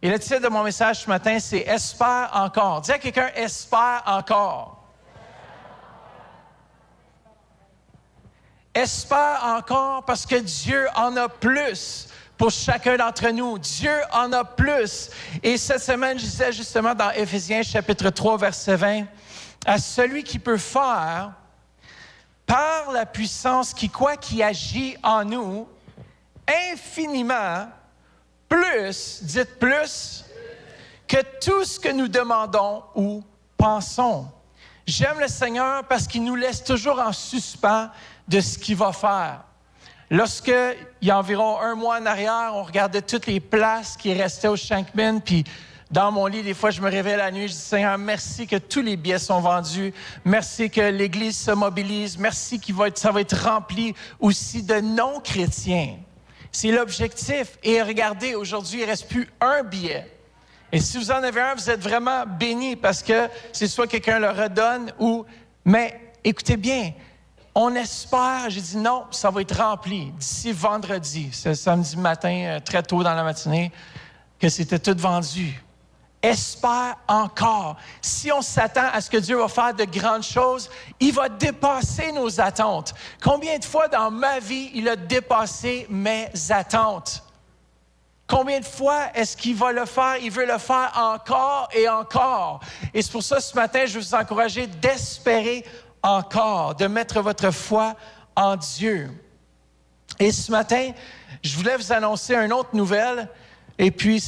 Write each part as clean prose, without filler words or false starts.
Et le titre de mon message ce matin, c'est « Espère encore ». Dis à quelqu'un « Espère encore ». Espère encore parce que Dieu en a plus pour chacun d'entre nous. Dieu en a plus. Et cette semaine, je disais justement dans Éphésiens chapitre 3, verset 20, « À celui qui peut faire, par la puissance qui agit en nous, infiniment, plus, dites plus, que tout ce que nous demandons ou pensons. » J'aime le Seigneur parce qu'il nous laisse toujours en suspens de ce qu'il va faire. Lorsque, il y a environ 1 mois en arrière, on regardait toutes les places qui restaient au Shankman, puis dans mon lit, des fois, je me réveille la nuit, je dis « Seigneur, merci que tous les billets sont vendus. Merci que l'Église se mobilise. Merci ça va être rempli aussi de non-chrétiens. » C'est l'objectif. Et regardez, aujourd'hui, il ne reste plus un billet. Et si vous en avez un, vous êtes vraiment bénis parce que c'est soit quelqu'un le redonne ou... Mais écoutez bien, on espère, j'ai dit non, ça va être rempli d'ici vendredi, c'est samedi matin, très tôt dans la matinée, que c'était tout vendu. Espère encore. Si on s'attend à ce que Dieu va faire de grandes choses, il va dépasser nos attentes. Combien de fois dans ma vie, il a dépassé mes attentes? Combien de fois est-ce qu'il va le faire? Il veut le faire encore et encore. Et c'est pour ça, ce matin, je veux vous encourager d'espérer encore, de mettre votre foi en Dieu. Et ce matin, je voulais vous annoncer une autre nouvelle. Et puis,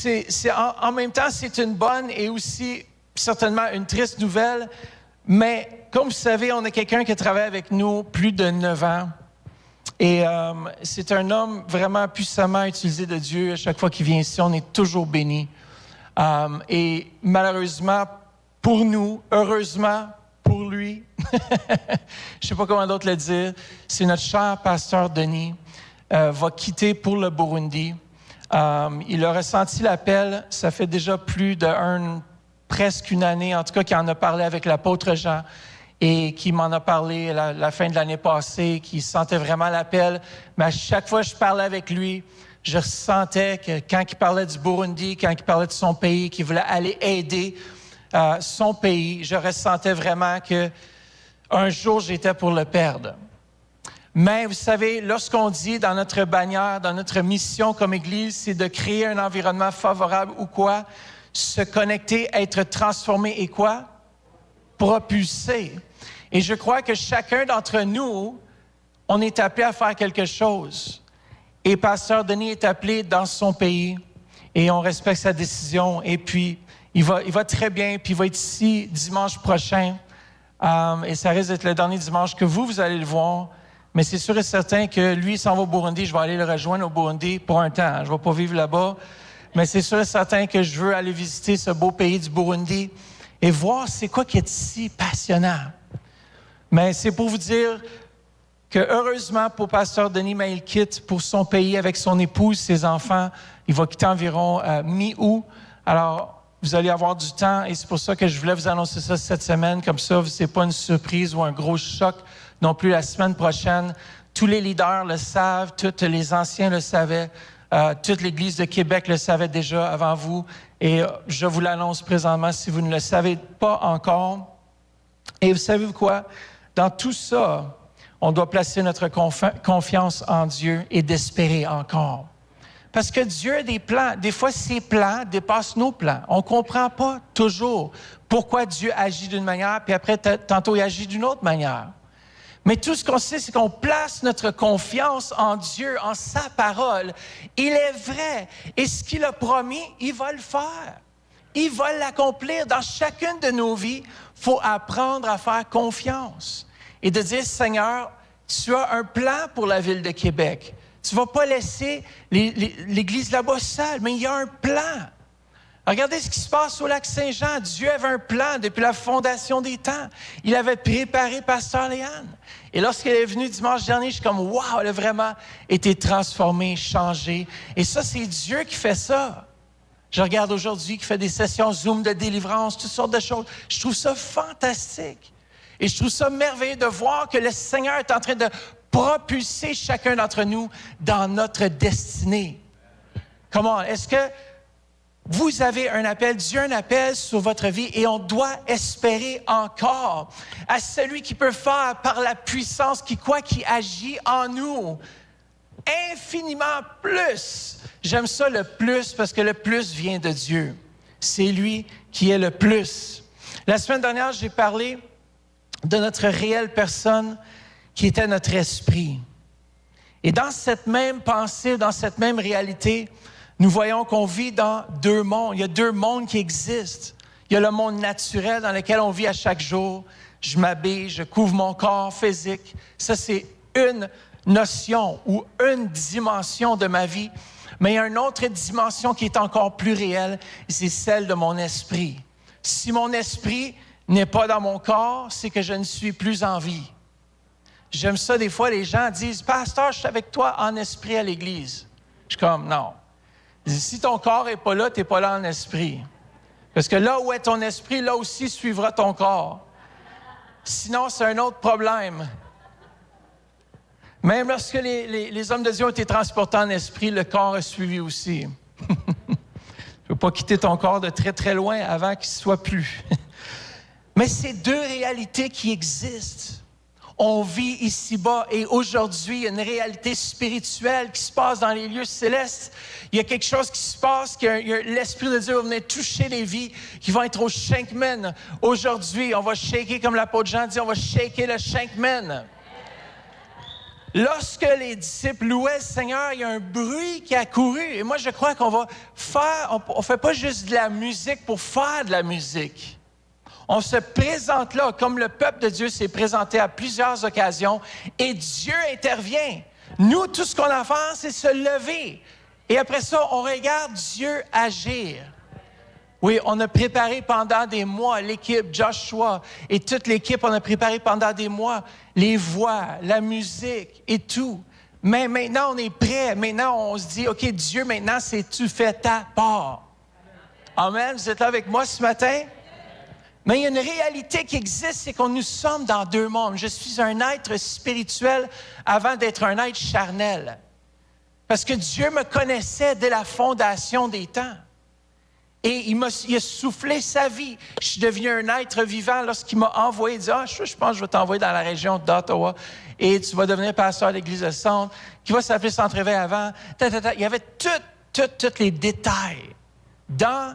en même temps, c'est une bonne et aussi certainement une triste nouvelle. Mais comme vous savez, on a quelqu'un qui travaille avec nous plus de 9 ans. Et c'est un homme vraiment puissamment utilisé de Dieu. À chaque fois qu'il vient ici, on est toujours béni. Et malheureusement, pour nous, heureusement pour lui, je ne sais pas comment d'autre le dire, c'est notre cher pasteur Denis va quitter pour le Burundi. Il a ressenti l'appel, ça fait déjà presque une année, en tout cas, qu'il en a parlé avec l'apôtre Jean. Et qui m'en a parlé la fin de l'année passée, qui sentait vraiment l'appel. Mais à chaque fois que je parlais avec lui, je ressentais que quand il parlait du Burundi, quand il parlait de son pays, qu'il voulait aller aider son pays, je ressentais vraiment qu'un jour, j'étais pour le perdre. Mais vous savez, lorsqu'on dit dans notre bannière, dans notre mission comme Église, c'est de créer un environnement favorable ou quoi? Se connecter, être transformé et quoi? Propulsé. Et je crois que chacun d'entre nous, on est appelé à faire quelque chose. Et Pasteur Denis est appelé dans son pays et on respecte sa décision. Et puis, il va très bien, puis il va être ici dimanche prochain. Et ça risque d'être le dernier dimanche que vous allez le voir. Mais c'est sûr et certain que lui, il s'en va au Burundi. Je vais aller le rejoindre au Burundi pour un temps. Je ne vais pas vivre là-bas. Mais c'est sûr et certain que je veux aller visiter ce beau pays du Burundi et voir c'est quoi qui est si passionnant. Mais c'est pour vous dire que heureusement pour Pasteur Denis, mais il quitte pour son pays avec son épouse, ses enfants. Il va quitter environ mi-août. Alors, vous allez avoir du temps et c'est pour ça que je voulais vous annoncer ça cette semaine. Comme ça, ce n'est pas une surprise ou un gros choc non plus la semaine prochaine. Tous les leaders le savent, tous les anciens le savaient. Toute l'Église de Québec le savait déjà avant vous. Et je vous l'annonce présentement si vous ne le savez pas encore. Et vous savez quoi? Dans tout ça, on doit placer notre confiance en Dieu et d'espérer encore. Parce que Dieu a des plans. Des fois, ses plans dépassent nos plans. On ne comprend pas toujours pourquoi Dieu agit d'une manière, puis après, tantôt, il agit d'une autre manière. Mais tout ce qu'on sait, c'est qu'on place notre confiance en Dieu, en sa parole. Il est vrai. Et ce qu'il a promis, il va le faire. Il va l'accomplir dans chacune de nos vies. Il faut apprendre à faire confiance et de dire, Seigneur, tu as un plan pour la ville de Québec. Tu ne vas pas laisser l'Église là-bas seule, mais il y a un plan. Regardez ce qui se passe au lac Saint-Jean. Dieu avait un plan depuis la fondation des temps. Il avait préparé Pasteur Léane. Et lorsqu'elle est venue dimanche dernier, je suis comme, wow, elle a vraiment été transformée, changée. Et ça, c'est Dieu qui fait ça. Je regarde aujourd'hui qui fait des sessions Zoom de délivrance, toutes sortes de choses. Je trouve ça fantastique. Et je trouve ça merveilleux de voir que le Seigneur est en train de propulser chacun d'entre nous dans notre destinée. Comment? Est-ce que Vous avez un appel, Dieu a un appel sur votre vie et on doit espérer encore à celui qui peut faire par la puissance qui agit en nous infiniment plus. J'aime ça le plus parce que le plus vient de Dieu. C'est lui qui est le plus. La semaine dernière, j'ai parlé de notre réelle personne qui était notre esprit. Et dans cette même pensée, dans cette même réalité, nous voyons qu'on vit dans deux mondes. Il y a deux mondes qui existent. Il y a le monde naturel dans lequel on vit à chaque jour. Je m'habille, je couvre mon corps physique. Ça, c'est une notion ou une dimension de ma vie. Mais il y a une autre dimension qui est encore plus réelle, c'est celle de mon esprit. Si mon esprit n'est pas dans mon corps, c'est que je ne suis plus en vie. J'aime ça, des fois, les gens disent « Pasteur, je suis avec toi en esprit à l'église. » Je suis comme « Non. » Si ton corps n'est pas là, tu n'es pas là en esprit. Parce que là où est ton esprit, là aussi suivra ton corps. Sinon, c'est un autre problème. Même lorsque les hommes de Dieu ont été transportés en esprit, le corps a suivi aussi. Tu ne peux pas quitter ton corps de très, très loin avant qu'il ne soit plus. Mais c'est deux réalités qui existent. On vit ici-bas et aujourd'hui, il y a une réalité spirituelle qui se passe dans les lieux célestes. Il y a quelque chose qui se passe, l'Esprit de Dieu va venir toucher les vies qui vont être au Shankman. Aujourd'hui, on va shaker, comme l'apôtre Jean dit, on va shaker le Shankman. Lorsque les disciples louaient le Seigneur, il y a un bruit qui a couru. Et moi, je crois qu'on va faire, on ne fait pas juste de la musique pour faire de la musique. On se présente là, comme le peuple de Dieu s'est présenté à plusieurs occasions, et Dieu intervient. Nous, tout ce qu'on a à faire, c'est se lever. Et après ça, on regarde Dieu agir. Oui, on a préparé pendant des mois, l'équipe, Joshua et toute l'équipe, on a préparé pendant des mois les voix, la musique et tout. Mais maintenant, on est prêt. Maintenant, on se dit, OK, Dieu, maintenant, c'est tu fais ta part. Amen. Vous êtes là avec moi ce matin? Mais il y a une réalité qui existe, c'est que nous sommes dans deux mondes. Je suis un être spirituel avant d'être un être charnel. Parce que Dieu me connaissait dès la fondation des temps. Et il a soufflé sa vie. Je suis devenu un être vivant lorsqu'il m'a envoyé. Il dit, je pense que je vais t'envoyer dans la région d'Ottawa et tu vas devenir pasteur de l'Église de Centre, qui va s'appeler Centre Réveil avant. Il y avait tous les détails. Dans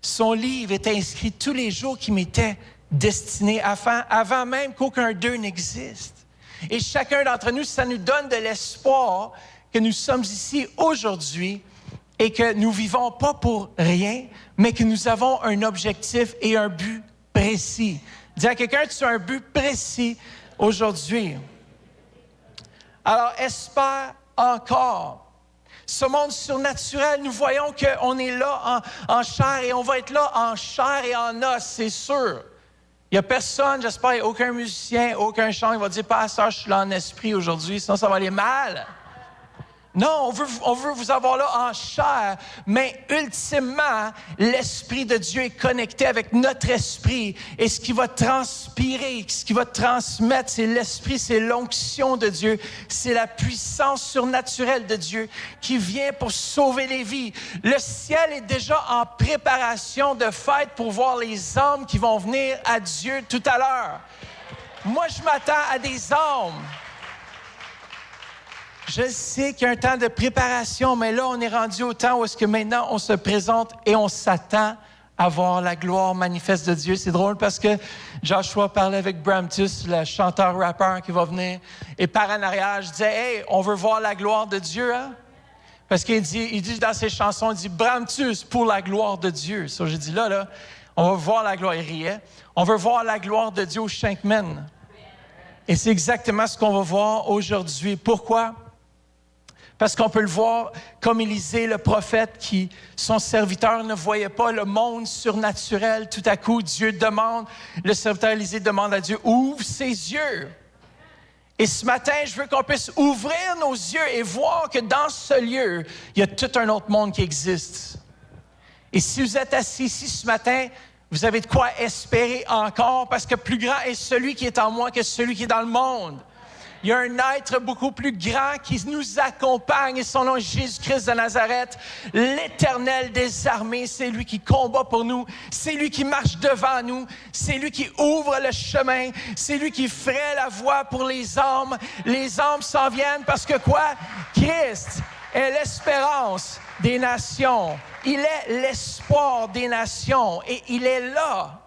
son livre était inscrit tous les jours qui m'étaient destinés avant même qu'aucun d'eux n'existe. Et chacun d'entre nous, ça nous donne de l'espoir que nous sommes ici aujourd'hui et que nous vivons pas pour rien, mais que nous avons un objectif et un but précis. Dis à quelqu'un, tu as un but précis aujourd'hui. Alors, espère encore. Ce monde surnaturel, nous voyons qu'on est là en chair et on va être là en chair et en os, c'est sûr. Il n'y a personne, j'espère, il n'y a aucun musicien, aucun chant qui va dire « Pasteur, je suis là en esprit aujourd'hui, sinon ça va aller mal. » Non, on veut vous avoir là en chair, mais ultimement, l'Esprit de Dieu est connecté avec notre esprit. Et ce qui va transpirer, ce qui va transmettre, c'est l'Esprit, c'est l'onction de Dieu, c'est la puissance surnaturelle de Dieu qui vient pour sauver les vies. Le ciel est déjà en préparation de fête pour voir les âmes qui vont venir à Dieu tout à l'heure. Moi, je m'attends à des âmes. Je sais qu'il y a un temps de préparation, mais là, on est rendu au temps où est-ce que maintenant, on se présente et on s'attend à voir la gloire manifeste de Dieu. C'est drôle parce que Joshua parlait avec Bramtus, le chanteur-rappeur qui va venir, et par en arrière, je disais, « Hey, on veut voir la gloire de Dieu, hein? » Parce qu'il dit dans ses chansons, il dit « Bramtus pour la gloire de Dieu. » So, j'ai dit, là, on va voir la gloire. Il riait. On veut voir la gloire de Dieu au Shankman. Et c'est exactement ce qu'on va voir aujourd'hui. Pourquoi? Parce qu'on peut le voir comme Élisée, le prophète, qui, son serviteur, ne voyait pas le monde surnaturel. Tout à coup, Dieu demande, le serviteur Élisée demande à Dieu, ouvre ses yeux. Et ce matin, je veux qu'on puisse ouvrir nos yeux et voir que dans ce lieu, il y a tout un autre monde qui existe. Et si vous êtes assis ici ce matin, vous avez de quoi espérer encore, parce que plus grand est celui qui est en moi que celui qui est dans le monde. Il y a un être beaucoup plus grand qui nous accompagne et son nom est Jésus-Christ de Nazareth, l'Éternel des armées. C'est lui qui combat pour nous. C'est lui qui marche devant nous. C'est lui qui ouvre le chemin. C'est lui qui ferait la voie pour les âmes. Les âmes s'en viennent parce que quoi? Christ est l'espérance des nations. Il est l'espoir des nations et il est là.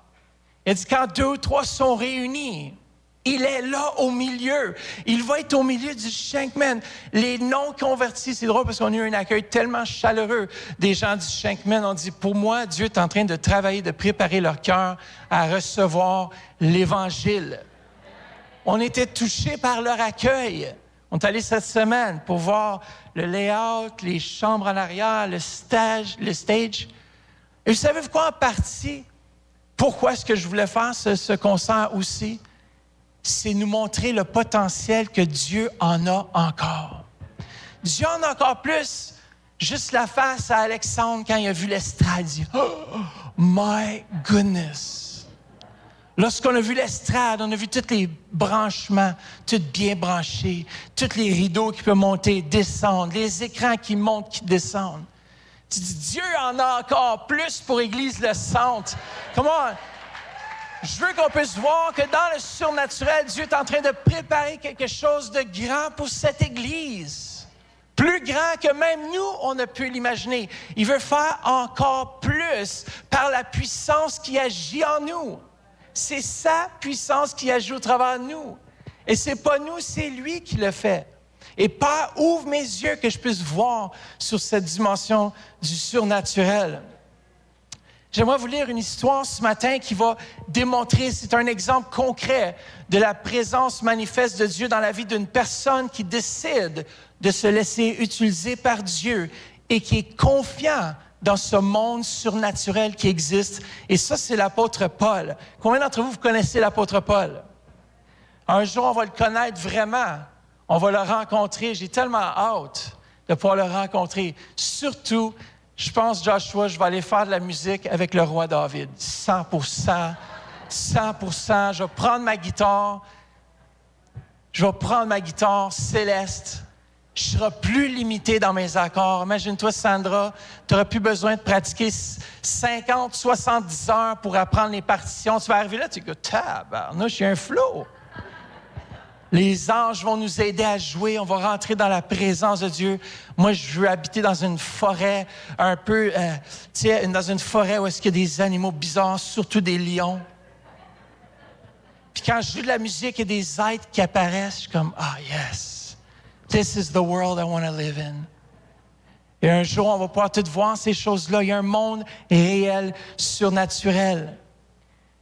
Il dit quand 2 ou 3 sont réunis, il est là au milieu. Il va être au milieu du Shankman. Les non-convertis, c'est drôle parce qu'on a eu un accueil tellement chaleureux des gens du Shankman. On dit, pour moi, Dieu est en train de travailler, de préparer leur cœur à recevoir l'Évangile. On était touchés par leur accueil. On est allé cette semaine pour voir le layout, les chambres en arrière, le stage. Et vous savez quoi en partie? Pourquoi est-ce que je voulais faire ce concert aussi? C'est nous montrer le potentiel que Dieu en a encore. Dieu en a encore plus. Juste la face à Alexandre quand il a vu l'estrade, il dit « Oh, my goodness! » Lorsqu'on a vu l'estrade, on a vu tous les branchements, tout bien branchés, tous les rideaux qui peuvent monter, descendre, les écrans qui montent, qui descendent. Tu dis, Dieu en a encore plus pour Église le Centre. Comment? Je veux qu'on puisse voir que dans le surnaturel, Dieu est en train de préparer quelque chose de grand pour cette Église. Plus grand que même nous, on a pu l'imaginer. Il veut faire encore plus par la puissance qui agit en nous. C'est sa puissance qui agit au travers de nous. Et c'est pas nous, c'est lui qui le fait. Et Père, ouvre mes yeux que je puisse voir sur cette dimension du surnaturel. J'aimerais vous lire une histoire ce matin qui va démontrer, c'est un exemple concret de la présence manifeste de Dieu dans la vie d'une personne qui décide de se laisser utiliser par Dieu et qui est confiant dans ce monde surnaturel qui existe. Et ça, c'est l'apôtre Paul. Combien d'entre vous connaissez l'apôtre Paul? Un jour, on va le connaître vraiment. On va le rencontrer. J'ai tellement hâte de pouvoir le rencontrer. Surtout, je pense, Joshua, je vais aller faire de la musique avec le roi David. 100%. Je vais prendre ma guitare. Je vais prendre ma guitare céleste. Je serai plus limité dans mes accords. Imagine-toi, Sandra, tu n'auras plus besoin de pratiquer 50, 70 heures pour apprendre les partitions. Tu vas arriver là, tu dis, tabarnouche, j'ai un flow. Les anges vont nous aider à jouer. On va rentrer dans la présence de Dieu. Moi, je veux habiter dans une forêt un peu, dans une forêt où est-ce qu'il y a des animaux bizarres, surtout des lions. Puis quand je joue de la musique, il y a des êtres qui apparaissent. Je suis comme, yes, this is the world I want to live in. Et un jour, on va pouvoir tout voir ces choses-là. Il y a un monde réel, surnaturel.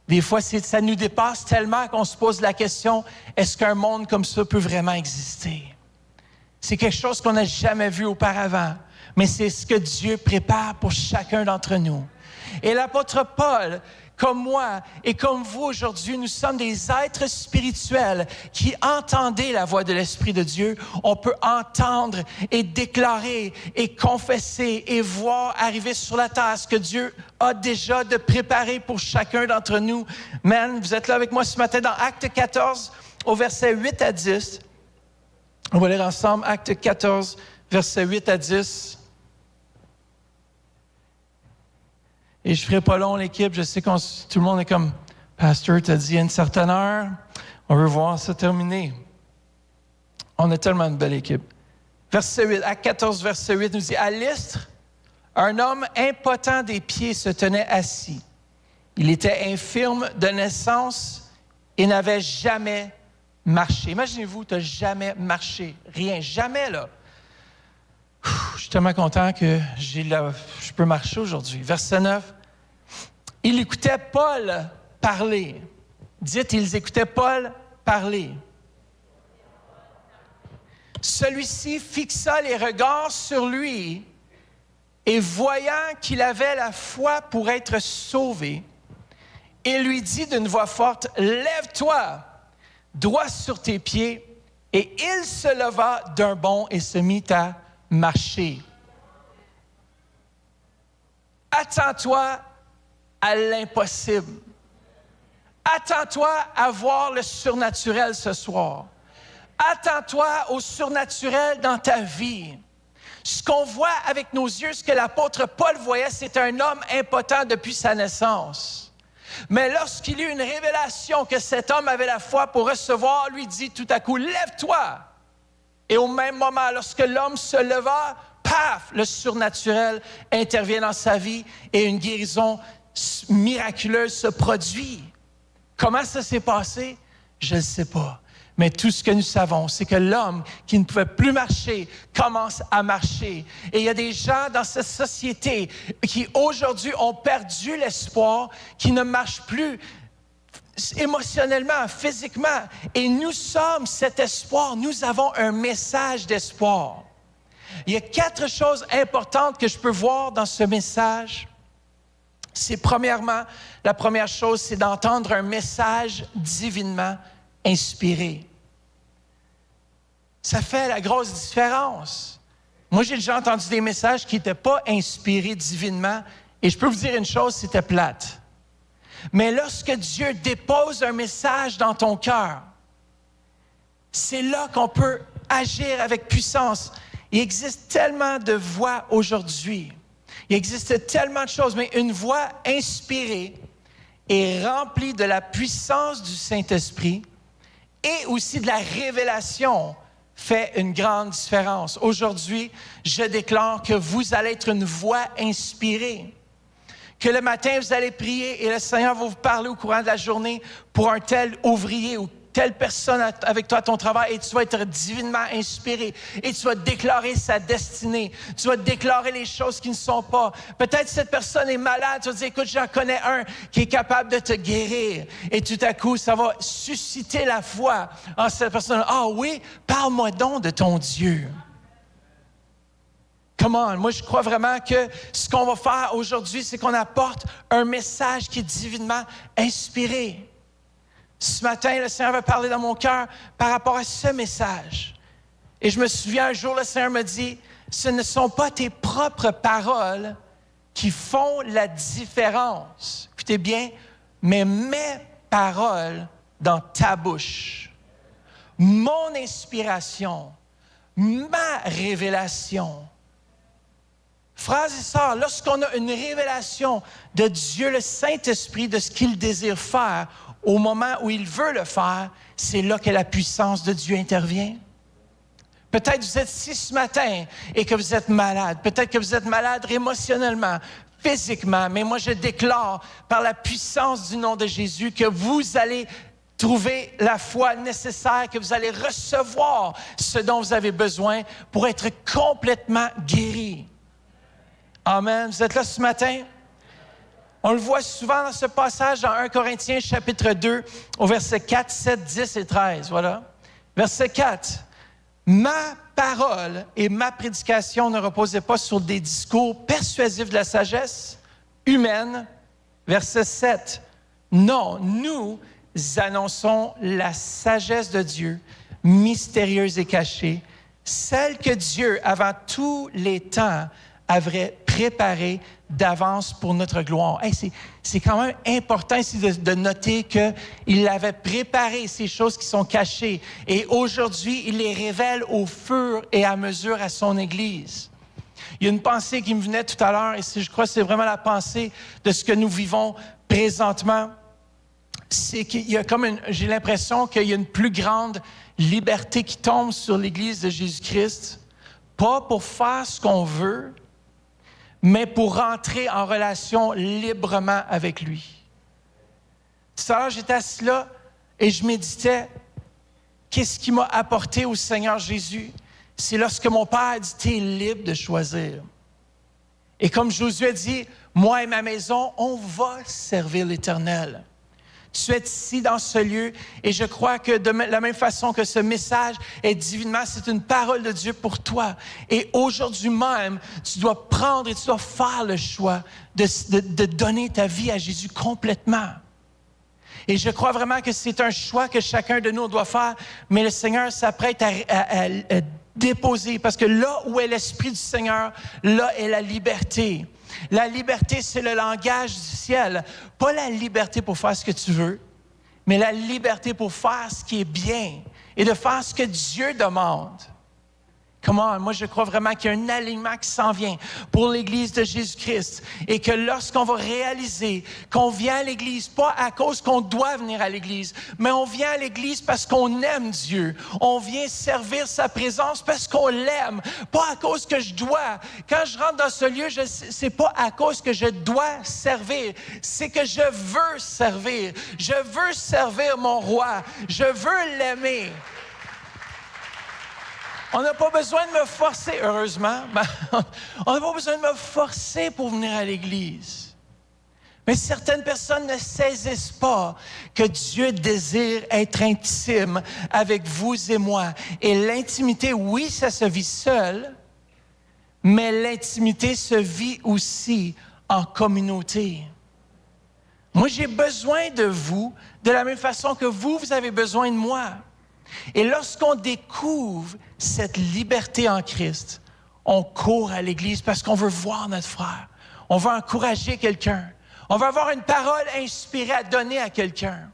Des fois, ça nous dépasse tellement qu'on se pose la question, est-ce qu'un monde comme ça peut vraiment exister? C'est quelque chose qu'on n'a jamais vu auparavant, mais c'est ce que Dieu prépare pour chacun d'entre nous. Et l'apôtre Paul, comme moi et comme vous aujourd'hui, nous sommes des êtres spirituels qui entendez la voix de l'Esprit de Dieu. On peut entendre et déclarer et confesser et voir arriver sur la terre ce que Dieu a déjà de préparé pour chacun d'entre nous. Man, vous êtes là avec moi ce matin dans Acte 14, au verset 8 à 10. On va lire ensemble Acte 14, verset 8 à 10. Et je ne ferai pas long, l'équipe. Je sais que tout le monde est comme, Pasteur, tu as dit à une certaine heure, on veut voir ça terminer. On a tellement une belle équipe. Verset 8, Acte 14, verset 8 nous dit, à Lystre, un homme impotent des pieds se tenait assis. Il était infirme de naissance et n'avait jamais marché. Imaginez-vous, tu n'as jamais marché. Rien, jamais là. Je suis tellement content que je peux marcher aujourd'hui. Verset 9. Il écoutait Paul parler. Dites, ils écoutaient Paul parler. Celui-ci fixa les regards sur lui et voyant qu'il avait la foi pour être sauvé, il lui dit d'une voix forte, « Lève-toi, droit sur tes pieds. » Et il se leva d'un bond et se mit à marcher. Attends-toi à l'impossible. Attends-toi à voir le surnaturel ce soir. Attends-toi au surnaturel dans ta vie. Ce qu'on voit avec nos yeux, ce que l'apôtre Paul voyait, c'est un homme impotent depuis sa naissance. Mais lorsqu'il eut une révélation que cet homme avait la foi pour recevoir, lui dit tout à coup, « Lève-toi! » Et au même moment, lorsque l'homme se leva, paf, le surnaturel intervient dans sa vie et une guérison miraculeuse se produit. Comment ça s'est passé? Je ne sais pas. Mais tout ce que nous savons, c'est que l'homme qui ne pouvait plus marcher commence à marcher. Et il y a des gens dans cette société qui aujourd'hui ont perdu l'espoir, qui ne marchent plus émotionnellement, physiquement. Et nous sommes cet espoir. Nous avons un message d'espoir. Il y a 4 choses importantes que je peux voir dans ce message. C'est premièrement, la première chose, c'est d'entendre un message divinement inspiré. Ça fait la grosse différence. Moi, j'ai déjà entendu des messages qui n'étaient pas inspirés divinement, et je peux vous dire une chose, c'était plate. Mais lorsque Dieu dépose un message dans ton cœur, c'est là qu'on peut agir avec puissance. Il existe tellement de voix aujourd'hui. Il existe tellement de choses, mais une voix inspirée et remplie de la puissance du Saint-Esprit et aussi de la révélation fait une grande différence. Aujourd'hui, je déclare que vous allez être une voix inspirée. Que le matin, vous allez prier et le Seigneur va vous parler au courant de la journée pour un tel ouvrier ou telle personne avec toi à ton travail et tu vas être divinement inspiré et tu vas déclarer sa destinée. Tu vas déclarer les choses qui ne sont pas. Peut-être cette personne est malade, tu vas dire, écoute, j'en connais un qui est capable de te guérir. Et tout à coup, ça va susciter la foi en cette personne. Ah oui, parle-moi donc de ton Dieu. Come on, moi je crois vraiment que ce qu'on va faire aujourd'hui, c'est qu'on apporte un message qui est divinement inspiré. Ce matin, le Seigneur va parler dans mon cœur par rapport à ce message. Et je me souviens, un jour, le Seigneur me dit, ce ne sont pas tes propres paroles qui font la différence. Écoutez bien, mais mes paroles dans ta bouche, mon inspiration, ma révélation. Frères et sœurs, lorsqu'on a une révélation de Dieu, le Saint-Esprit, de ce qu'il désire faire, au moment où il veut le faire, c'est là que la puissance de Dieu intervient. Peut-être vous êtes ici ce matin et que vous êtes malade. Peut-être que vous êtes malade émotionnellement, physiquement. Mais moi, je déclare par la puissance du nom de Jésus que vous allez trouver la foi nécessaire, que vous allez recevoir ce dont vous avez besoin pour être complètement guéri. Amen. Vous êtes là ce matin? On le voit souvent dans ce passage dans 1 Corinthiens chapitre 2 au verset 4, 7, 10 et 13. Voilà. Verset 4. « Ma parole et ma prédication ne reposaient pas sur des discours persuasifs de la sagesse humaine. » Verset 7. « Non, nous annonçons la sagesse de Dieu, mystérieuse et cachée, celle que Dieu, avant tous les temps, avait préparée d'avance pour notre gloire. » Hey, c'est quand même important ici de noter qu'il avait préparé ces choses qui sont cachées et aujourd'hui, il les révèle au fur et à mesure à son Église. Il y a une pensée qui me venait tout à l'heure et je crois que c'est vraiment la pensée de ce que nous vivons présentement. C'est qu'il y a j'ai l'impression qu'il y a une plus grande liberté qui tombe sur l'Église de Jésus-Christ, pas pour faire ce qu'on veut, mais pour rentrer en relation librement avec lui. Tout à l'heure, j'étais assis là et je méditais. Qu'est-ce qui m'a apporté au Seigneur Jésus? C'est lorsque mon Père a dit, « T'es libre de choisir. » Et comme Josué a dit, « Moi et ma maison, on va servir l'Éternel. » Tu es ici dans ce lieu et je crois que de la même façon que ce message est divinement, c'est une parole de Dieu pour toi. Et aujourd'hui même, tu dois prendre et tu dois faire le choix de donner ta vie à Jésus complètement. Et je crois vraiment que c'est un choix que chacun de nous doit faire, mais le Seigneur s'apprête à déposer, parce que là où est l'Esprit du Seigneur, là est la liberté. La liberté, c'est le langage du ciel. Pas la liberté pour faire ce que tu veux, mais la liberté pour faire ce qui est bien et de faire ce que Dieu demande. Comment? Moi, je crois vraiment qu'il y a un alignement qui s'en vient pour l'Église de Jésus-Christ et que lorsqu'on va réaliser qu'on vient à l'Église, pas à cause qu'on doit venir à l'Église, mais on vient à l'Église parce qu'on aime Dieu. On vient servir sa présence parce qu'on l'aime, pas à cause que je dois. Quand je rentre dans ce lieu, c'est pas à cause que je dois servir, c'est que je veux servir. Je veux servir mon roi. Je veux l'aimer. On n'a pas besoin de me forcer, heureusement. On n'a pas besoin de me forcer pour venir à l'Église. Mais certaines personnes ne saisissent pas que Dieu désire être intime avec vous et moi. Et l'intimité, oui, ça se vit seul, mais l'intimité se vit aussi en communauté. Moi, j'ai besoin de vous de la même façon que vous avez besoin de moi. Et lorsqu'on découvre cette liberté en Christ, on court à l'Église parce qu'on veut voir notre frère. On veut encourager quelqu'un. On veut avoir une parole inspirée à donner à quelqu'un.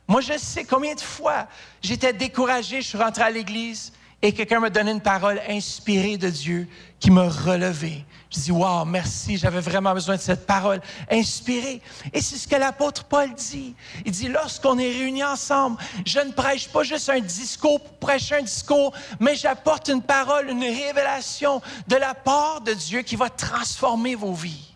Moi, je sais combien de fois j'étais découragé, je suis rentré à l'Église et quelqu'un m'a donné une parole inspirée de Dieu qui m'a relevé. Je dis, wow, merci, j'avais vraiment besoin de cette parole inspirée. Et c'est ce que l'apôtre Paul dit. Il dit, lorsqu'on est réunis ensemble, je ne prêche pas juste un discours pour prêcher un discours, mais j'apporte une parole, une révélation de la part de Dieu qui va transformer vos vies.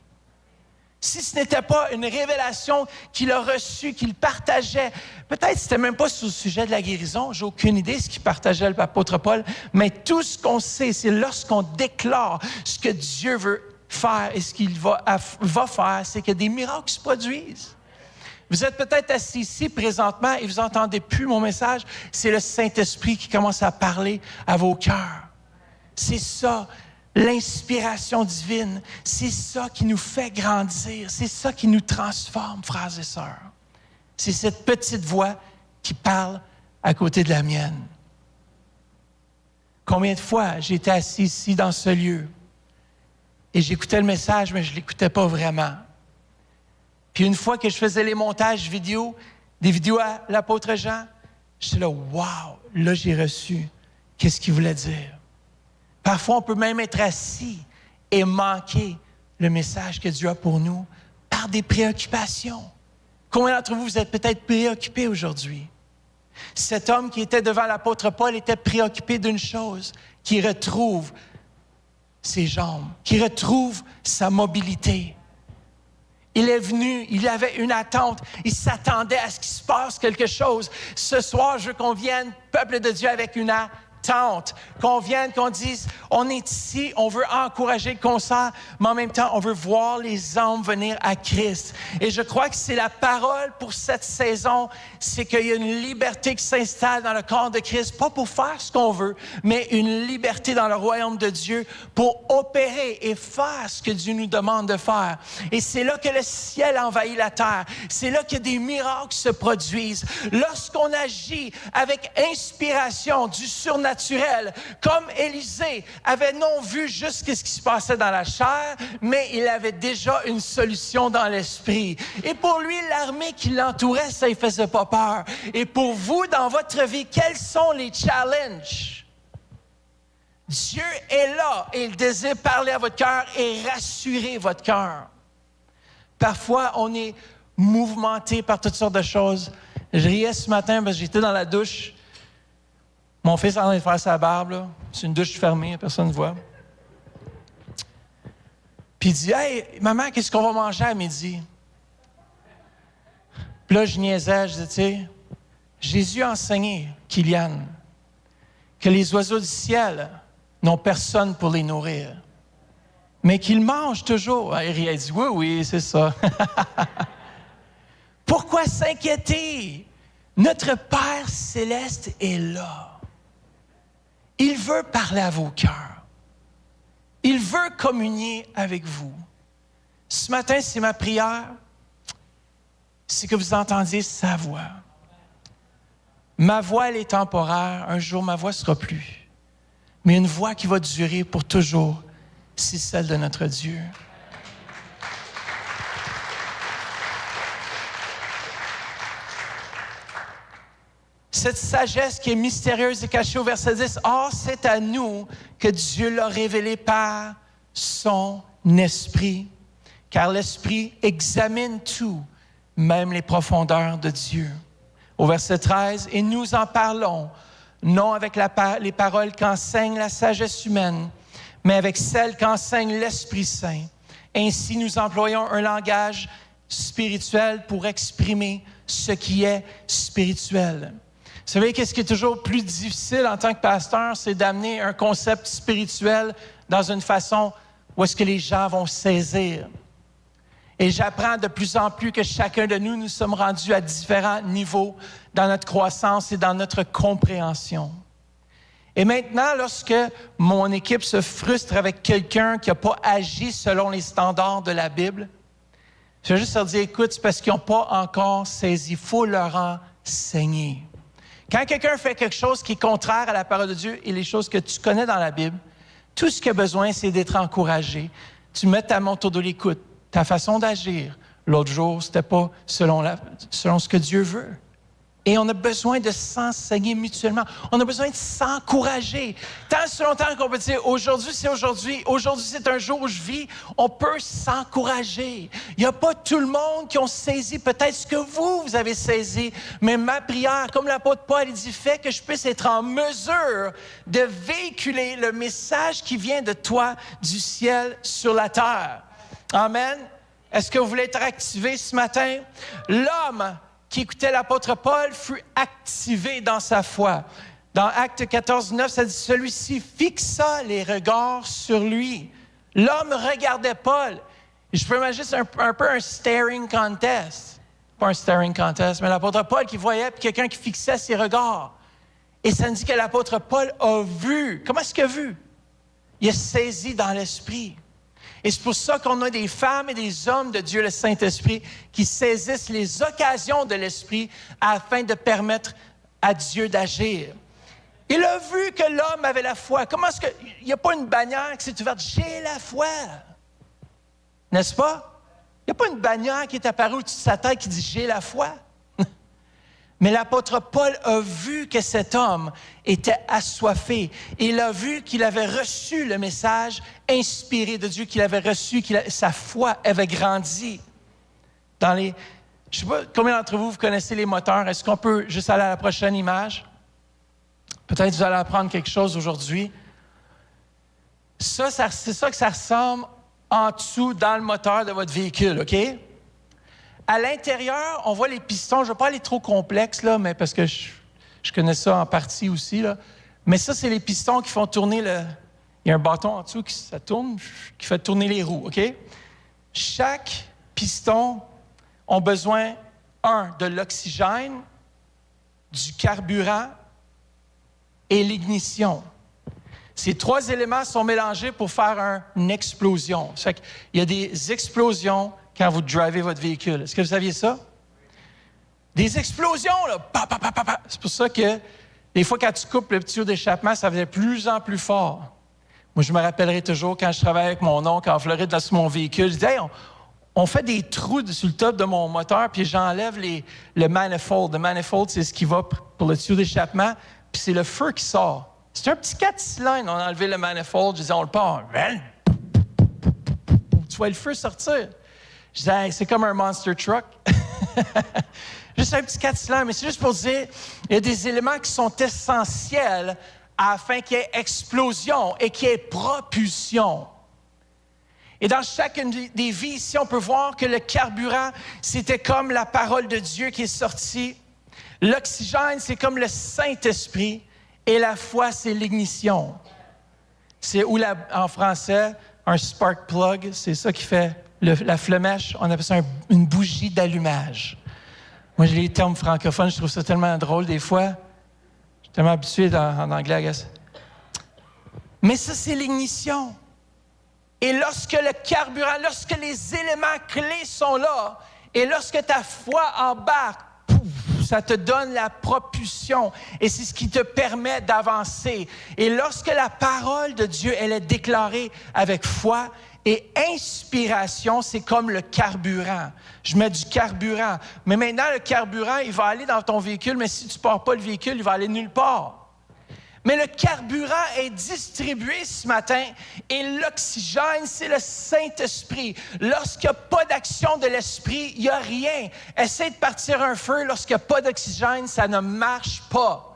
Si ce n'était pas une révélation qu'il a reçue, qu'il partageait, peut-être que ce n'était même pas sur le sujet de la guérison, j'ai aucune idée de ce qu'il partageait l'apôtre Paul, mais tout ce qu'on sait, c'est lorsqu'on déclare ce que Dieu veut faire et ce qu'il va faire, c'est que des miracles se produisent. Vous êtes peut-être assis ici présentement et vous n'entendez plus mon message, c'est le Saint-Esprit qui commence à parler à vos cœurs. C'est ça. L'inspiration divine, c'est ça qui nous fait grandir, c'est ça qui nous transforme, frères et sœurs. C'est cette petite voix qui parle à côté de la mienne. Combien de fois j'ai été assis ici dans ce lieu et j'écoutais le message, mais je ne l'écoutais pas vraiment. Puis une fois que je faisais les montages vidéo, des vidéos à l'apôtre Jean, j'étais là, wow, là j'ai reçu. Qu'est-ce qu'il voulait dire? Parfois, on peut même être assis et manquer le message que Dieu a pour nous par des préoccupations. Combien d'entre vous êtes peut-être préoccupés aujourd'hui? Cet homme qui était devant l'apôtre Paul était préoccupé d'une chose, qu'il retrouve ses jambes, qu'il retrouve sa mobilité. Il est venu, il avait une attente, il s'attendait à ce qu'il se passe quelque chose. Ce soir, je veux qu'on vienne, peuple de Dieu, avec une attente. Qu'on vienne, qu'on dise, on est ici, on veut encourager le concert, mais en même temps, on veut voir les âmes venir à Christ. Et je crois que c'est la parole pour cette saison, c'est qu'il y a une liberté qui s'installe dans le corps de Christ, pas pour faire ce qu'on veut, mais une liberté dans le royaume de Dieu pour opérer et faire ce que Dieu nous demande de faire. Et c'est là que le ciel envahit la terre. C'est là que des miracles se produisent. Lorsqu'on agit avec inspiration du surnaturel, comme Élisée avait non vu juste ce qui se passait dans la chair, mais il avait déjà une solution dans l'esprit. Et pour lui, l'armée qui l'entourait, ça ne faisait pas peur. Et pour vous, dans votre vie, quels sont les challenges? Dieu est là et il désire parler à votre cœur et rassurer votre cœur. Parfois, on est mouvementé par toutes sortes de choses. Je riais ce matin parce que j'étais dans la douche. Mon fils est en train de faire sa barbe, là. C'est une douche fermée, personne ne voit. Puis il dit, « Hey, maman, qu'est-ce qu'on va manger à midi? » Puis là, je niaisais, je disais, tu sais, Jésus a enseigné, Kylian, que les oiseaux du ciel n'ont personne pour les nourrir, mais qu'ils mangent toujours. Il riait, il dit, « Oui, oui, c'est ça. » Pourquoi s'inquiéter? Notre Père céleste est là. Il veut parler à vos cœurs. Il veut communier avec vous. Ce matin, c'est ma prière, c'est que vous entendiez sa voix. Ma voix, elle est temporaire. Un jour, ma voix ne sera plus. Mais une voix qui va durer pour toujours, c'est celle de notre Dieu. Cette sagesse qui est mystérieuse et cachée au verset 10, « Or, c'est à nous que Dieu l'a révélé par son Esprit, car l'Esprit examine tout, même les profondeurs de Dieu. » Au verset 13, « Et nous en parlons, non avec les paroles qu'enseigne la sagesse humaine, mais avec celles qu'enseigne l'Esprit Saint. Ainsi, nous employons un langage spirituel pour exprimer ce qui est spirituel. » Vous savez, qu'est-ce qui est toujours plus difficile en tant que pasteur, c'est d'amener un concept spirituel dans une façon où est-ce que les gens vont saisir. Et j'apprends de plus en plus que chacun de nous sommes rendus à différents niveaux dans notre croissance et dans notre compréhension. Et maintenant, lorsque mon équipe se frustre avec quelqu'un qui n'a pas agi selon les standards de la Bible, je vais juste leur dire, écoute, c'est parce qu'ils n'ont pas encore saisi. Il faut leur enseigner. Quand quelqu'un fait quelque chose qui est contraire à la parole de Dieu et les choses que tu connais dans la Bible, tout ce qu'il a besoin, c'est d'être encouragé. Tu mets ta montre autour de l'écoute, ta façon d'agir. L'autre jour, c'était pas selon ce que Dieu veut. Et on a besoin de s'enseigner mutuellement. On a besoin de s'encourager. Tant si longtemps qu'on peut dire, aujourd'hui, c'est un jour où je vis, on peut s'encourager. Il n'y a pas tout le monde qui ont saisi peut-être ce que vous avez saisi, mais ma prière, comme l'apôtre Paul dit, fait que je puisse être en mesure de véhiculer le message qui vient de toi, du ciel sur la terre. Amen. Est-ce que vous voulez être activé ce matin? L'homme qui écoutait l'apôtre Paul fut activé dans sa foi. Dans Actes 14, 9, ça dit « Celui-ci fixa les regards sur lui. » L'homme regardait Paul. Je peux imaginer un peu un staring contest. Pas un staring contest, mais l'apôtre Paul qui voyait, puis quelqu'un qui fixait ses regards. Et ça nous dit que l'apôtre Paul a vu. Comment est-ce qu'il a vu? Il a saisi dans l'esprit. Et c'est pour ça qu'on a des femmes et des hommes de Dieu, le Saint-Esprit, qui saisissent les occasions de l'Esprit afin de permettre à Dieu d'agir. Il a vu que l'homme avait la foi. Comment est-ce qu'il n'y a pas une bannière qui s'est ouverte? « J'ai la foi ». N'est-ce pas? Il n'y a pas une bannière qui est apparue au-dessus de sa tête qui dit « J'ai la foi ». Mais l'apôtre Paul a vu que cet homme était assoiffé. Il a vu qu'il avait reçu le message inspiré de Dieu, qu'il avait reçu, sa foi avait grandi. Je ne sais pas combien d'entre vous connaissez les moteurs. Est-ce qu'on peut juste aller à la prochaine image? Peut-être vous allez apprendre quelque chose aujourd'hui. C'est ça que ça ressemble en dessous dans le moteur de votre véhicule, OK? À l'intérieur, on voit les pistons. Je ne vais pas aller trop complexe, là, mais parce que je connais ça en partie aussi. Là. Mais ça, c'est les pistons qui font tourner Il y a un bâton en dessous qui fait tourner les roues, OK? Chaque piston a besoin, de l'oxygène, du carburant et l'ignition. Ces trois éléments sont mélangés pour faire une explosion. Ça fait qu'il y a des explosions quand vous drivez votre véhicule. Est-ce que vous saviez ça? Des explosions, là! Pa, pa, pa, pa, pa. C'est pour ça que, des fois, quand tu coupes le tuyau d'échappement, ça faisait de plus en plus fort. Moi, je me rappellerai toujours, quand je travaillais avec mon oncle en Floride, dans mon véhicule, je disais, hey, on fait des trous sur le top de mon moteur, puis j'enlève le manifold. Le manifold, c'est ce qui va pour le tuyau d'échappement, puis c'est le feu qui sort. C'est un petit 4 cylindres. On a enlevé le manifold, je disais, on le part. Tu vois le feu sortir. Je disais, hey, c'est comme un monster truck. Juste un petit 4 cylindres, mais c'est juste pour dire, il y a des éléments qui sont essentiels afin qu'il y ait explosion et qu'il y ait propulsion. Et dans chacune des vies ici, on peut voir que le carburant, c'était comme la parole de Dieu qui est sortie. L'oxygène, c'est comme le Saint-Esprit. Et la foi, c'est l'ignition. C'est en français, un spark plug, c'est ça qui fait la flemèche. On appelle ça une bougie d'allumage. Moi, j'ai les termes francophones, je trouve ça tellement drôle des fois. Je suis tellement habitué en anglais, I guess. Mais ça, c'est l'ignition. Et lorsque le carburant, lorsque les éléments clés sont là, et lorsque ta foi embarque, pouf, Ça te donne la propulsion et c'est ce qui te permet d'avancer. Et lorsque la parole de Dieu, elle est déclarée avec foi et inspiration, c'est comme le carburant. Je mets du carburant. Mais maintenant, le carburant, il va aller dans ton véhicule, mais si tu ne pars pas le véhicule, il va aller nulle part. Mais le carburant est distribué ce matin et l'oxygène, c'est le Saint-Esprit. Lorsqu'il n'y a pas d'action de l'Esprit, il n'y a rien. Essaye de partir un feu, lorsqu'il n'y a pas d'oxygène, ça ne marche pas.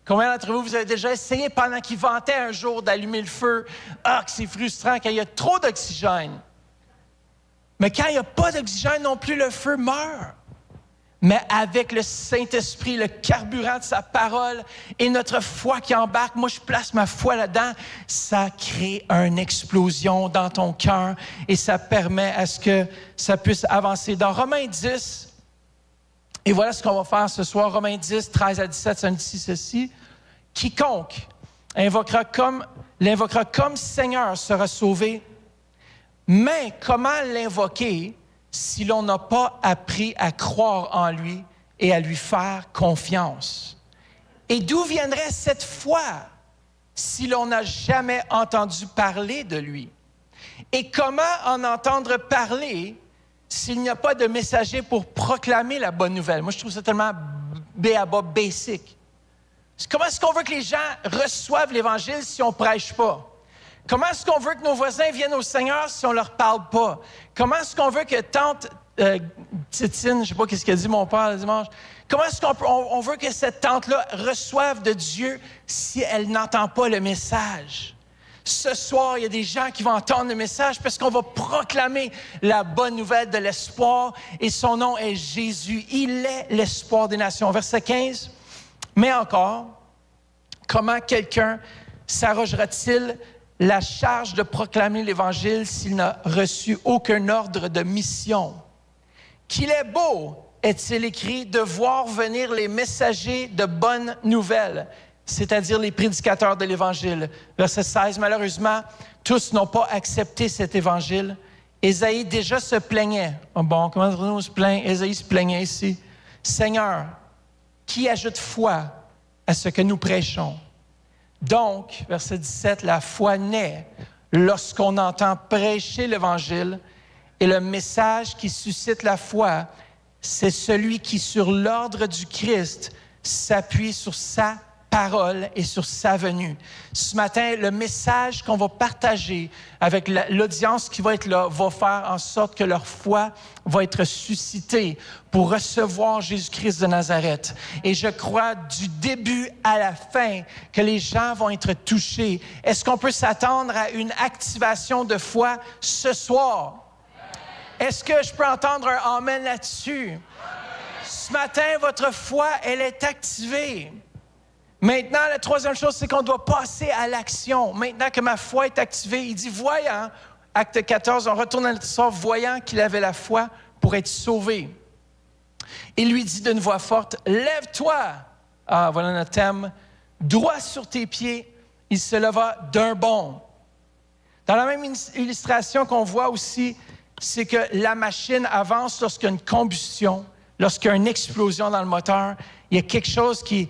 Combien d'entre vous avez déjà essayé pendant qu'il ventait un jour d'allumer le feu? Ah, que c'est frustrant quand il y a trop d'oxygène. Mais quand il n'y a pas d'oxygène non plus, le feu meurt. Mais avec le Saint-Esprit, le carburant de sa parole et notre foi qui embarque, moi je place ma foi là-dedans, ça crée une explosion dans ton cœur et ça permet à ce que ça puisse avancer. Dans Romains 10, et voilà ce qu'on va faire ce soir, Romains 10, 13 à 17, ça nous dit ceci. Quiconque l'invoquera comme Seigneur sera sauvé. Mais comment l'invoquer si l'on n'a pas appris à croire en lui et à lui faire confiance? Et d'où viendrait cette foi si l'on n'a jamais entendu parler de lui? Et comment en entendre parler s'il n'y a pas de messager pour proclamer la bonne nouvelle? Moi, je trouve ça tellement béaba, basic. Comment est-ce qu'on veut que les gens reçoivent l'Évangile si on ne prêche pas? Comment est-ce qu'on veut que nos voisins viennent au Seigneur si on ne leur parle pas? Comment est-ce qu'on veut que tante Titine, je ne sais pas ce qu'a dit mon père le dimanche, comment est-ce qu'on veut que cette tante-là reçoive de Dieu si elle n'entend pas le message? Ce soir, il y a des gens qui vont entendre le message parce qu'on va proclamer la bonne nouvelle de l'espoir et son nom est Jésus. Il est l'espoir des nations. Verset 15. Mais encore, comment quelqu'un s'arrogera-t-il la charge de proclamer l'Évangile s'il n'a reçu aucun ordre de mission? Qu'il est beau, est-il écrit, de voir venir les messagers de bonnes nouvelles, c'est-à-dire les prédicateurs de l'Évangile. Verset 16, malheureusement, tous n'ont pas accepté cet Évangile. Ésaïe déjà se plaignait. Oh bon, comment on se plaint? Ésaïe se plaignait ici. Seigneur, qui ajoute foi à ce que nous prêchons? Donc, verset 17, la foi naît lorsqu'on entend prêcher l'Évangile et le message qui suscite la foi, c'est celui qui, sur l'ordre du Christ, s'appuie sur sa parole et sur sa venue. Ce matin, le message qu'on va partager avec l'audience qui va être là va faire en sorte que leur foi va être suscitée pour recevoir Jésus-Christ de Nazareth. Et je crois du début à la fin que les gens vont être touchés. Est-ce qu'on peut s'attendre à une activation de foi ce soir? Est-ce que je peux entendre un amen là-dessus? Ce matin, votre foi, elle est activée. Maintenant, la troisième chose, c'est qu'on doit passer à l'action. Maintenant que ma foi est activée, il dit, voyant, acte 14, on retourne à l'histoire, voyant qu'il avait la foi pour être sauvé. Il lui dit d'une voix forte, lève-toi. Ah, voilà notre thème. Droit sur tes pieds, il se leva d'un bond. Dans la même illustration qu'on voit aussi, c'est que la machine avance lorsqu'il y a une combustion, lorsqu'il y a une explosion dans le moteur. Il y a quelque chose qui...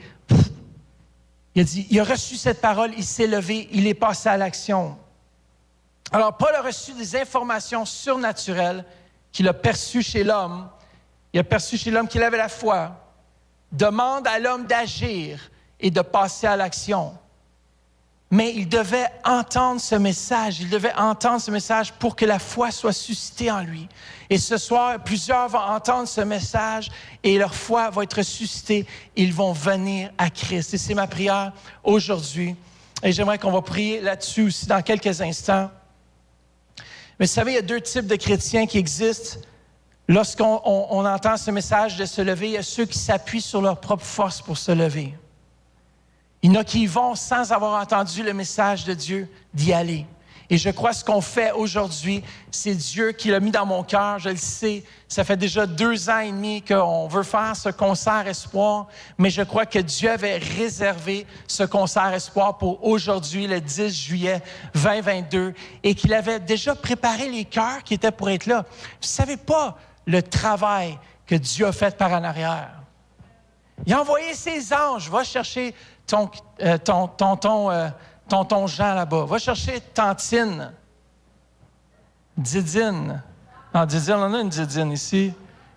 Il a dit, il a reçu cette parole, il s'est levé, il est passé à l'action. Alors, Paul a reçu des informations surnaturelles qu'il a perçues chez l'homme. Il a perçu chez l'homme qu'il avait la foi. Demande à l'homme d'agir et de passer à l'action. Mais il devait entendre ce message. Il devait entendre ce message pour que la foi soit suscitée en lui. Et ce soir, plusieurs vont entendre ce message et leur foi va être suscitée. Ils vont venir à Christ. Et c'est ma prière aujourd'hui. Et j'aimerais qu'on va prier là-dessus aussi dans quelques instants. Mais vous savez, il y a deux types de chrétiens qui existent. Lorsqu'on entend ce message de se lever, il y a ceux qui s'appuient sur leur propre force pour se lever. Il y en a qui y vont sans avoir entendu le message de Dieu d'y aller. Et je crois que ce qu'on fait aujourd'hui, c'est Dieu qui l'a mis dans mon cœur. Je le sais, ça fait déjà 2 ans et demi qu'on veut faire ce concert Espoir, mais je crois que Dieu avait réservé ce concert Espoir pour aujourd'hui, le 10 juillet 2022, et qu'il avait déjà préparé les cœurs qui étaient pour être là. Vous ne savez pas le travail que Dieu a fait par en arrière. Il a envoyé ses anges. Va chercher tonton Jean là-bas. Va chercher tantine. Didine. Non, Didine, on a une Didine ici.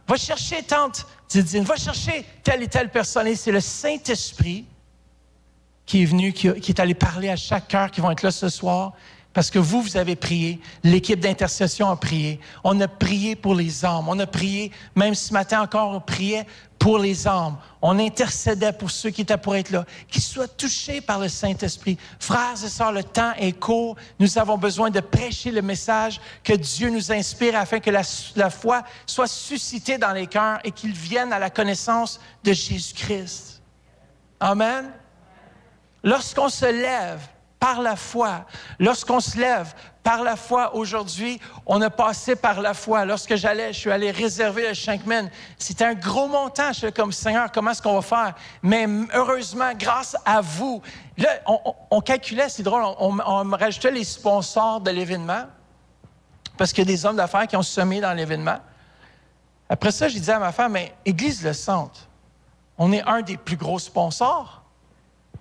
Va chercher tante Didine. Va chercher telle et telle personne. Et c'est le Saint-Esprit qui est venu, qui est allé parler à chaque cœur qui vont être là ce soir. Parce que vous avez prié, l'équipe d'intercession a prié. On a prié pour les âmes. On a prié, même ce matin encore, on priait pour les âmes. On intercédait pour ceux qui étaient pour être là, qu'ils soient touchés par le Saint-Esprit. Frères et sœurs, le temps est court. Nous avons besoin de prêcher le message que Dieu nous inspire afin que la foi soit suscitée dans les cœurs et qu'ils viennent à la connaissance de Jésus-Christ. Amen. Lorsqu'on se lève par la foi, lorsqu'on se lève par la foi aujourd'hui, on a passé par la foi. Lorsque je suis allé réserver le Shankman, c'était un gros montant. Je suis comme, Seigneur, comment est-ce qu'on va faire? Mais heureusement, grâce à vous, là, on calculait, c'est drôle, on me rajoutait les sponsors de l'événement, parce qu'il y a des hommes d'affaires qui ont semé dans l'événement. Après ça, j'ai dit à ma femme, mais Église Le Centre, on est un des plus gros sponsors.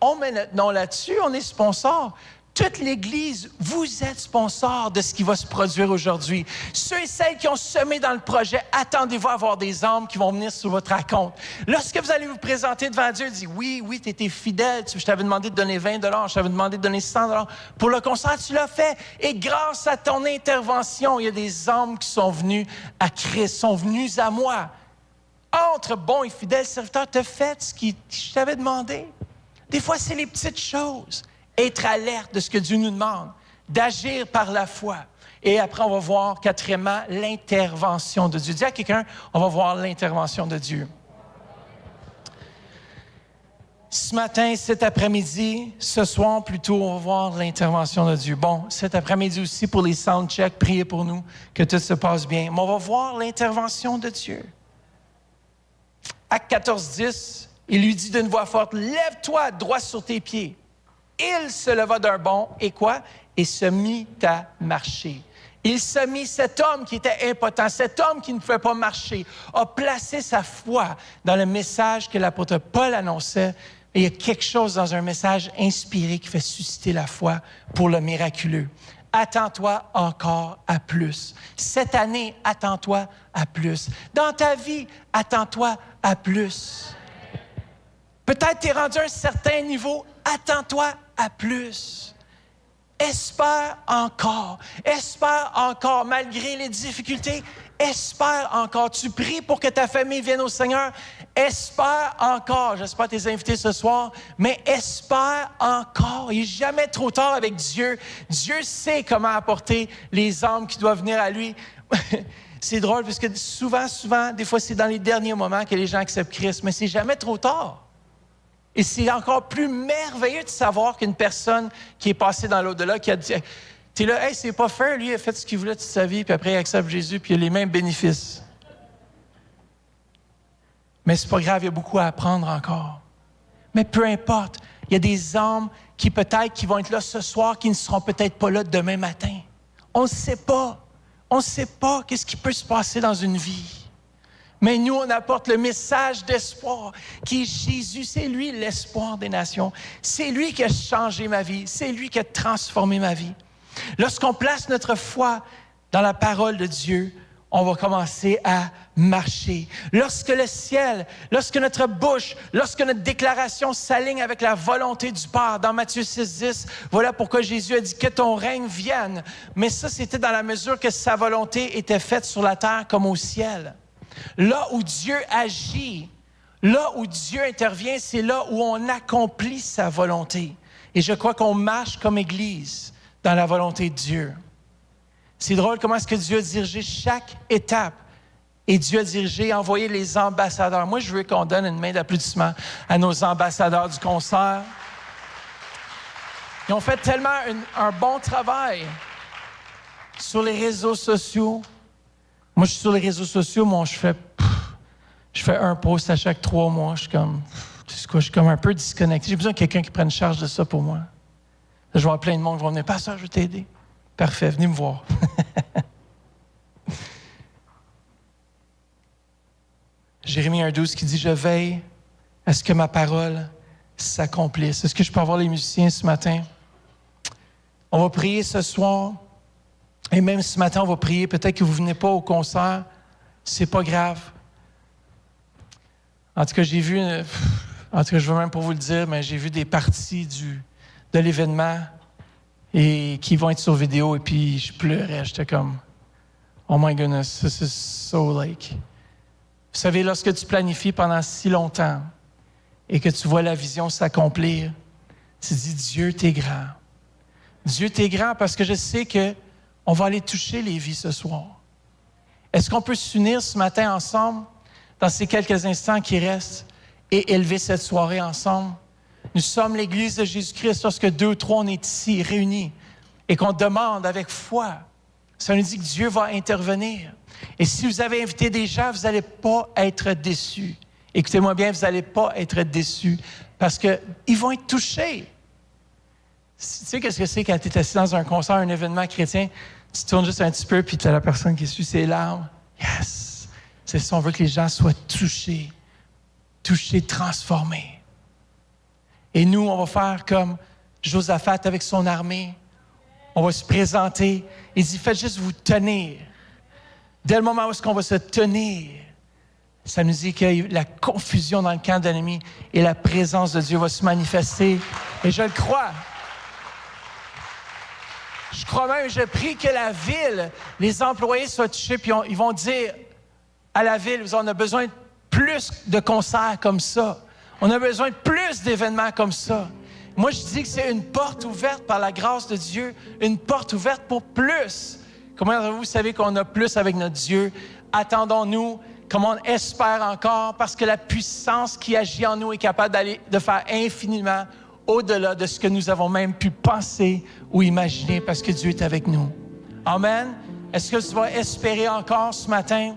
On met notre nom là-dessus, on est sponsor. Toute l'Église, vous êtes sponsor de ce qui va se produire aujourd'hui. Ceux et celles qui ont semé dans le projet, attendez-vous à avoir des âmes qui vont venir sur votre raconte. Lorsque vous allez vous présenter devant Dieu, dites oui, tu étais fidèle, je t'avais demandé de donner 20 $, je t'avais demandé de donner 100 $ pour le concert, tu l'as fait. Et grâce à ton intervention, il y a des âmes qui sont venues à Christ, sont venues à moi. Entre bon et fidèle serviteur, tu as fait ce que je t'avais demandé. Des fois, c'est les petites choses. Être alerte de ce que Dieu nous demande, d'agir par la foi. Et après, on va voir, quatrièmement, l'intervention de Dieu. Dis à quelqu'un, on va voir l'intervention de Dieu. Ce matin, cet après-midi, ce soir plutôt, on va voir l'intervention de Dieu. Bon, cet après-midi aussi, pour les soundchecks, priez pour nous, que tout se passe bien. Mais on va voir l'intervention de Dieu. Acte 14:10. Il lui dit d'une voix forte, « Lève-toi droit sur tes pieds. » Il se leva d'un bond, et quoi? Et se mit à marcher. Il se mit, cet homme qui était impotent, cet homme qui ne pouvait pas marcher, a placé sa foi dans le message que l'apôtre Paul annonçait. Et il y a quelque chose dans un message inspiré qui fait susciter la foi pour le miraculeux. Attends-toi encore à plus. Cette année, attends-toi à plus. Dans ta vie, attends-toi à plus. Peut-être tu es rendu à un certain niveau, attends-toi à plus. Espère encore, malgré les difficultés, espère encore. Tu pries pour que ta famille vienne au Seigneur, espère encore. J'espère tes invités ce soir, mais espère encore. Il n'est jamais trop tard avec Dieu. Dieu sait comment apporter les âmes qui doivent venir à lui. C'est drôle parce que souvent, des fois, c'est dans les derniers moments que les gens acceptent Christ, mais c'est jamais trop tard. Et c'est encore plus merveilleux de savoir qu'une personne qui est passée dans l'au-delà, qui a dit, t'es là, hey, c'est pas fair, lui, il a fait ce qu'il voulait toute sa vie, puis après, il accepte Jésus, puis il a les mêmes bénéfices. Mais c'est pas grave, il y a beaucoup à apprendre encore. Mais peu importe, il y a des âmes qui peut-être qui vont être là ce soir, qui ne seront peut-être pas là demain matin. On ne sait pas. On ne sait pas qu'est-ce qui peut se passer dans une vie. Mais nous, on apporte le message d'espoir qui est Jésus. C'est lui l'espoir des nations. C'est lui qui a changé ma vie. C'est lui qui a transformé ma vie. Lorsqu'on place notre foi dans la parole de Dieu, on va commencer à marcher. Lorsque le ciel, lorsque notre bouche, lorsque notre déclaration s'aligne avec la volonté du Père, dans Matthieu 6:10, voilà pourquoi Jésus a dit que ton règne vienne. Mais ça, c'était dans la mesure que sa volonté était faite sur la terre comme au ciel. Là où Dieu agit, là où Dieu intervient, c'est là où on accomplit sa volonté. Et je crois qu'on marche comme Église dans la volonté de Dieu. C'est drôle comment est-ce que Dieu a dirigé chaque étape. Et Dieu a dirigé, envoyé les ambassadeurs. Moi, je veux qu'on donne une main d'applaudissement à nos ambassadeurs du concert. Ils ont fait tellement un bon travail sur les réseaux sociaux. Moi, je suis sur les réseaux sociaux, moi, je fais un post à chaque 3 mois. Je suis comme un peu disconnecté. J'ai besoin de quelqu'un qui prenne charge de ça pour moi. Là, je vais avoir plein de monde qui va venir. Pasteur, je vais t'aider. Parfait, venez me voir. Jérémie 1:12 qui dit « Je veille à ce que ma parole s'accomplisse. Est-ce que je peux avoir les musiciens ce matin? On va prier ce soir. Et même ce matin, on va prier. Peut-être que vous ne venez pas au concert. C'est pas grave. En tout cas, je ne veux même pas vous le dire, mais j'ai vu des parties de l'événement et qui vont être sur vidéo. Et puis, je pleurais. J'étais comme, oh my goodness, this is so like... Vous savez, lorsque tu planifies pendant si longtemps et que tu vois la vision s'accomplir, tu dis, Dieu, t'es grand. Dieu, t'es grand parce que je sais qu'on va aller toucher les vies ce soir. Est-ce qu'on peut s'unir ce matin ensemble, dans ces quelques instants qui restent, et élever cette soirée ensemble? Nous sommes l'Église de Jésus-Christ. Lorsque 2 ou 3, on est ici, réunis, et qu'on demande avec foi, ça nous dit que Dieu va intervenir. Et si vous avez invité des gens, vous n'allez pas être déçus. Écoutez-moi bien, vous n'allez pas être déçus parce qu'ils vont être touchés. Tu sais qu'est-ce que c'est quand tu es assis dans un concert, un événement chrétien, tu tournes juste un petit peu puis tu as la personne qui suit ses larmes. Yes! C'est ça, on veut que les gens soient touchés, transformés. Et nous, on va faire comme Josaphat avec son armée. On va se présenter. Il dit, faites juste vous tenir. Dès le moment où est-ce qu'on va se tenir, ça nous dit que la confusion dans le camp de l'ennemi et la présence de Dieu va se manifester. Et je le crois. Je crois même, je prie que la ville, les employés soient touchés, puis ils vont dire à la ville, on a besoin de plus de concerts comme ça. On a besoin de plus d'événements comme ça. Moi, je dis que c'est une porte ouverte par la grâce de Dieu, une porte ouverte pour plus. Comment vous savez qu'on a plus avec notre Dieu? Attendons-nous, comme on espère encore, parce que la puissance qui agit en nous est capable de faire infiniment au-delà de ce que nous avons même pu penser ou imaginer, parce que Dieu est avec nous. Amen. Est-ce que tu vas espérer encore ce matin?